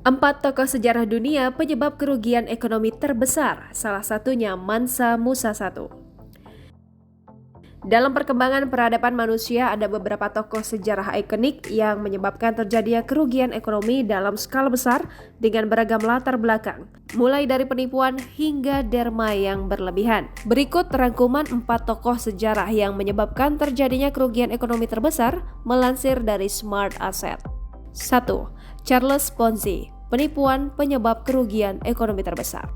Empat tokoh sejarah dunia penyebab kerugian ekonomi terbesar, salah satunya Mansa Musa I. Dalam perkembangan peradaban manusia, ada beberapa tokoh sejarah ikonik yang menyebabkan terjadinya kerugian ekonomi dalam skala besar dengan beragam latar belakang, mulai dari penipuan hingga derma yang berlebihan. Berikut rangkuman 4 tokoh sejarah yang menyebabkan terjadinya kerugian ekonomi terbesar, melansir dari Smart Asset. 1. Charles Ponzi, penipuan penyebab kerugian ekonomi terbesar.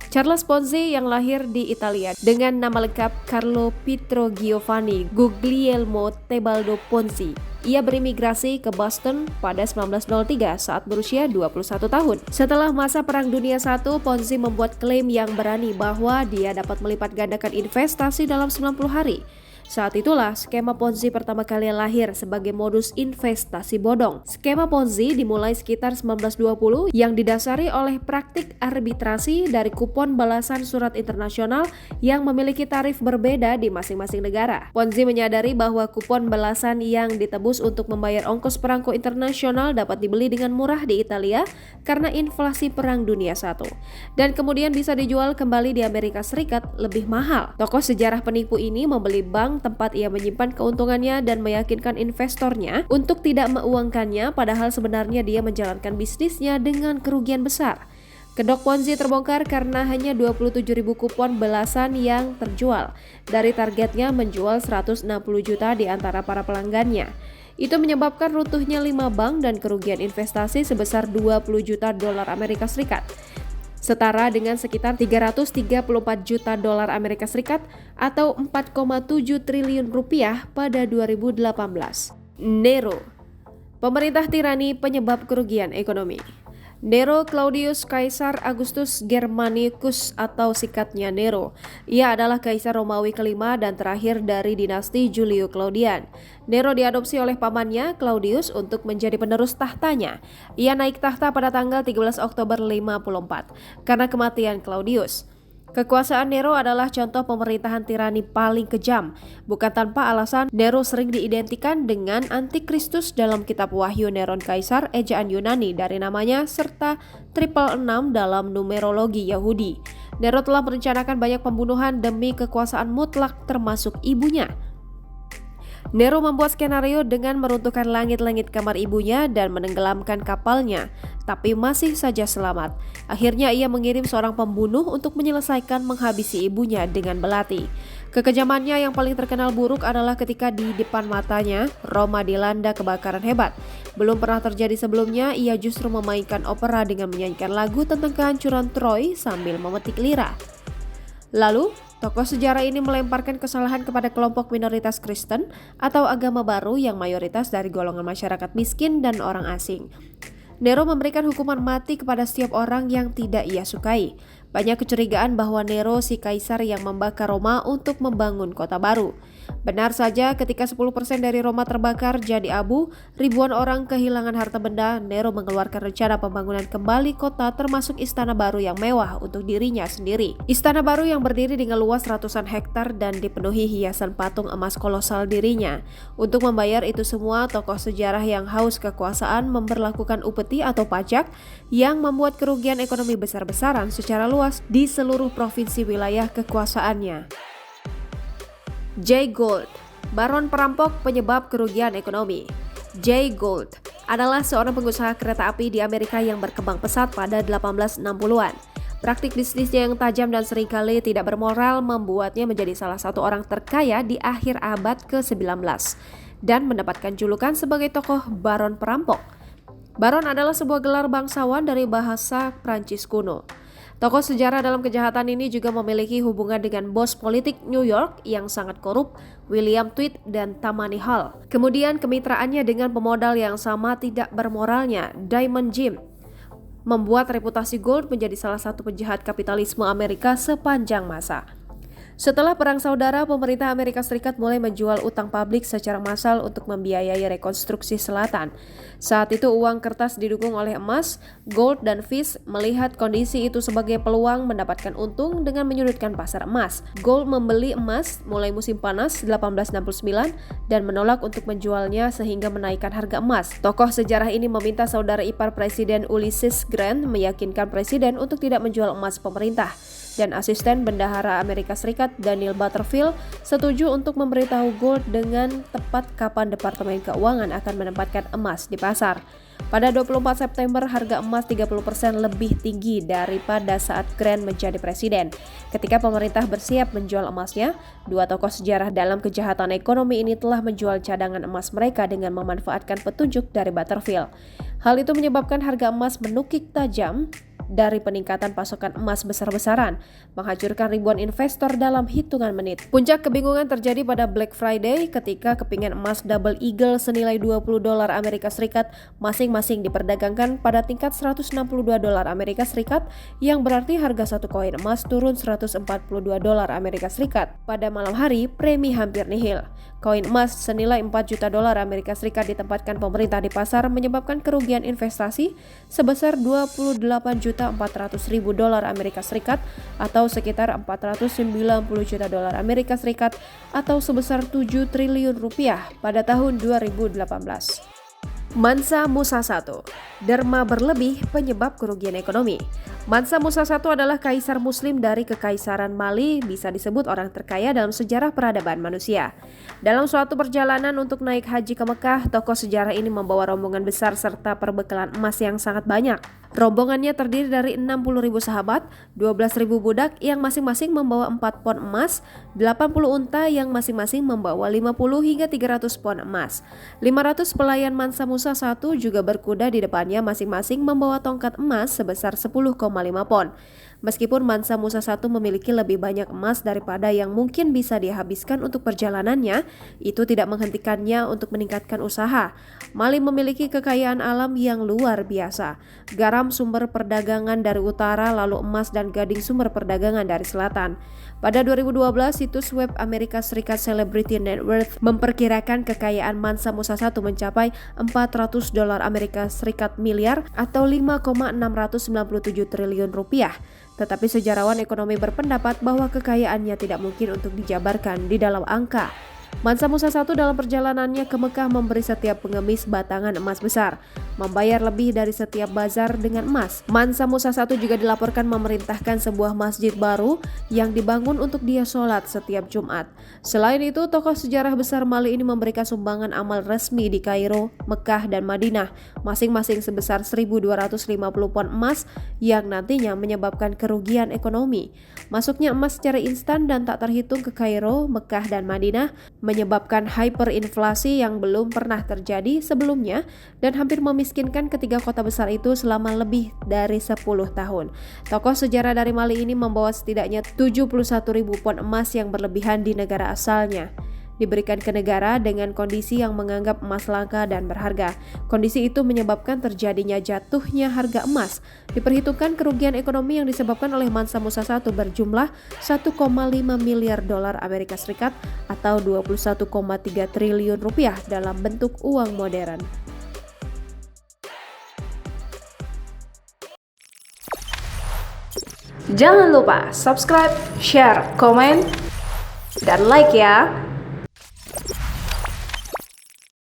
Charles Ponzi yang lahir di Italia dengan nama lengkap Carlo Pietro Giovanni Guglielmo Tebaldo Ponzi. Ia berimigrasi ke Boston pada 1903 saat berusia 21 tahun. Setelah masa Perang Dunia I, Ponzi membuat klaim yang berani bahwa dia dapat melipat gandakan investasi dalam 90 hari. Saat itulah skema Ponzi pertama kali lahir sebagai modus investasi bodong. Skema Ponzi dimulai sekitar 1920 yang didasari oleh praktik arbitrasi dari kupon balasan surat internasional yang memiliki tarif berbeda di masing-masing negara. Ponzi menyadari bahwa kupon balasan yang ditebus untuk membayar ongkos perangko internasional dapat dibeli dengan murah di Italia karena inflasi Perang Dunia I, dan kemudian bisa dijual kembali di Amerika Serikat lebih mahal. Tokoh sejarah penipu ini membeli bank tempat ia menyimpan keuntungannya dan meyakinkan investornya untuk tidak menguangkannya, padahal sebenarnya dia menjalankan bisnisnya dengan kerugian besar. Kedok Ponzi terbongkar karena hanya 27.000 kupon belasan yang terjual dari targetnya menjual 160 juta di antara para pelanggannya. Itu menyebabkan runtuhnya 5 bank dan kerugian investasi sebesar 20 juta dolar Amerika Serikat. Setara dengan sekitar 334 juta dolar Amerika Serikat atau 4,7 triliun rupiah pada 2018. Nero, pemerintah tirani penyebab kerugian ekonomi. Nero Claudius Kaisar Augustus Germanicus atau singkatnya Nero. Ia adalah kaisar Romawi kelima dan terakhir dari dinasti Julio Claudian. Nero diadopsi oleh pamannya Claudius untuk menjadi penerus tahtanya. Ia naik tahta pada tanggal 13 Oktober 54 karena kematian Claudius. Kekuasaan Nero adalah contoh pemerintahan tirani paling kejam. Bukan tanpa alasan, Nero sering diidentikan dengan antikristus dalam kitab Wahyu Neron Kaisar, ejaan Yunani dari namanya, serta 666 dalam numerologi Yahudi. Nero telah merencanakan banyak pembunuhan demi kekuasaan mutlak termasuk ibunya. Nero membuat skenario dengan meruntuhkan langit-langit kamar ibunya dan menenggelamkan kapalnya, tapi masih saja selamat. Akhirnya ia mengirim seorang pembunuh untuk menyelesaikan menghabisi ibunya dengan belati. Kekejamannya yang paling terkenal buruk adalah ketika di depan matanya Roma dilanda kebakaran hebat. Belum pernah terjadi sebelumnya, ia justru memainkan opera dengan menyanyikan lagu tentang kehancuran Troy sambil memetik lira. Lalu, tokoh sejarah ini melemparkan kesalahan kepada kelompok minoritas Kristen atau agama baru yang mayoritas dari golongan masyarakat miskin dan orang asing. Nero memberikan hukuman mati kepada setiap orang yang tidak ia sukai. Banyak kecurigaan bahwa Nero si kaisar yang membakar Roma untuk membangun kota baru. Benar saja, ketika 10% dari Roma terbakar jadi abu, ribuan orang kehilangan harta benda, Nero mengeluarkan rencana pembangunan kembali kota termasuk istana baru yang mewah untuk dirinya sendiri. Istana baru yang berdiri dengan luas ratusan hektar dan dipenuhi hiasan patung emas kolosal dirinya. Untuk membayar itu semua, tokoh sejarah yang haus kekuasaan memberlakukan upeti atau pajak yang membuat kerugian ekonomi besar-besaran secara luas di seluruh provinsi wilayah kekuasaannya. Jay Gould, baron perampok penyebab kerugian ekonomi. Jay Gould adalah seorang pengusaha kereta api di Amerika yang berkembang pesat pada 1860-an. Praktik bisnisnya yang tajam dan seringkali tidak bermoral membuatnya menjadi salah satu orang terkaya di akhir abad ke-19 dan mendapatkan julukan sebagai tokoh baron perampok. Baron adalah sebuah gelar bangsawan dari bahasa Prancis kuno. Tokoh sejarah dalam kejahatan ini juga memiliki hubungan dengan bos politik New York yang sangat korup, William Tweed dan Tammany Hall. Kemudian kemitraannya dengan pemodal yang sama tidak bermoralnya, Diamond Jim, membuat reputasi Gould menjadi salah satu penjahat kapitalisme Amerika sepanjang masa. Setelah Perang Saudara, pemerintah Amerika Serikat mulai menjual utang publik secara massal untuk membiayai rekonstruksi selatan. Saat itu uang kertas didukung oleh emas. Gold dan Fish melihat kondisi itu sebagai peluang mendapatkan untung dengan menyudutkan pasar emas. Gold membeli emas mulai musim panas 1869 dan menolak untuk menjualnya sehingga menaikkan harga emas. Tokoh sejarah ini meminta saudara ipar Presiden Ulysses Grant meyakinkan Presiden untuk tidak menjual emas pemerintah. Dan asisten bendahara Amerika Serikat Daniel Butterfield setuju untuk memberitahu Gold dengan tepat kapan Departemen Keuangan akan menempatkan emas di pasar. Pada 24 September, harga emas 30% lebih tinggi daripada saat Grant menjadi presiden. Ketika pemerintah bersiap menjual emasnya, dua tokoh sejarah dalam kejahatan ekonomi ini telah menjual cadangan emas mereka dengan memanfaatkan petunjuk dari Butterfield. Hal itu menyebabkan harga emas menukik tajam dari peningkatan pasokan emas besar-besaran, menghancurkan ribuan investor dalam hitungan menit. Puncak kebingungan terjadi pada Black Friday ketika kepingan emas Double Eagle senilai $20 Amerika Serikat masing-masing diperdagangkan pada tingkat $162 Amerika Serikat, yang berarti harga satu koin emas turun $142 Amerika Serikat. Pada malam hari, premi hampir nihil. Koin emas senilai $4 juta Amerika Serikat ditempatkan pemerintah di pasar, menyebabkan kerugian investasi sebesar $28.400.000 Amerika Serikat atau sekitar $490 juta Amerika Serikat atau sebesar 7 triliun rupiah pada tahun 2018. Mansa Musa I, derma berlebih penyebab kerugian ekonomi. Mansa Musa I adalah kaisar muslim dari Kekaisaran Mali, bisa disebut orang terkaya dalam sejarah peradaban manusia. Dalam suatu perjalanan untuk naik haji ke Mekah, tokoh sejarah ini membawa rombongan besar serta perbekalan emas yang sangat banyak. Rombongannya terdiri dari 60.000 sahabat, 12.000 budak yang masing-masing membawa 4 pon emas, 80 unta yang masing-masing membawa 50 hingga 300 pon emas. 500 pelayan Mansa Musa I juga berkuda di depannya masing-masing membawa tongkat emas sebesar 10,5 pon. Meskipun Mansa Musa I memiliki lebih banyak emas daripada yang mungkin bisa dia habiskan untuk perjalanannya, itu tidak menghentikannya untuk meningkatkan usaha. Mali memiliki kekayaan alam yang luar biasa. Garam sumber perdagangan dari utara, lalu emas dan gading sumber perdagangan dari selatan. Pada 2012, situs web Amerika Serikat Celebrity Net Worth memperkirakan kekayaan Mansa Musa I mencapai $400 Amerika Serikat miliar atau 5,697 triliun rupiah. Tetapi sejarawan ekonomi berpendapat bahwa kekayaannya tidak mungkin untuk dijabarkan di dalam angka. Mansa Musa I dalam perjalanannya ke Mekah memberi setiap pengemis batangan emas besar, membayar lebih dari setiap bazar dengan emas. Mansa Musa I juga dilaporkan memerintahkan sebuah masjid baru yang dibangun untuk dia sholat setiap Jumat. Selain itu, tokoh sejarah besar Mali ini memberikan sumbangan amal resmi di Kairo, Mekah, dan Madinah, masing-masing sebesar 1.250 pon emas yang nantinya menyebabkan kerugian ekonomi. Masuknya emas secara instan dan tak terhitung ke Kairo, Mekah, dan Madinah menyebabkan hyperinflasi yang belum pernah terjadi sebelumnya dan hampir memiskinkan ketiga kota besar itu selama lebih dari 10 tahun. Tokoh sejarah dari Mali ini membawa setidaknya 71.000 pon emas yang berlebihan di negara asalnya, diberikan ke negara dengan kondisi yang menganggap emas langka dan berharga. Kondisi itu menyebabkan terjadinya jatuhnya harga emas. Diperhitungkan kerugian ekonomi yang disebabkan oleh Mansa Musa I berjumlah $1,5 miliar Amerika Serikat atau 21,3 triliun rupiah dalam bentuk uang modern. Jangan lupa subscribe, share, komen, dan like ya.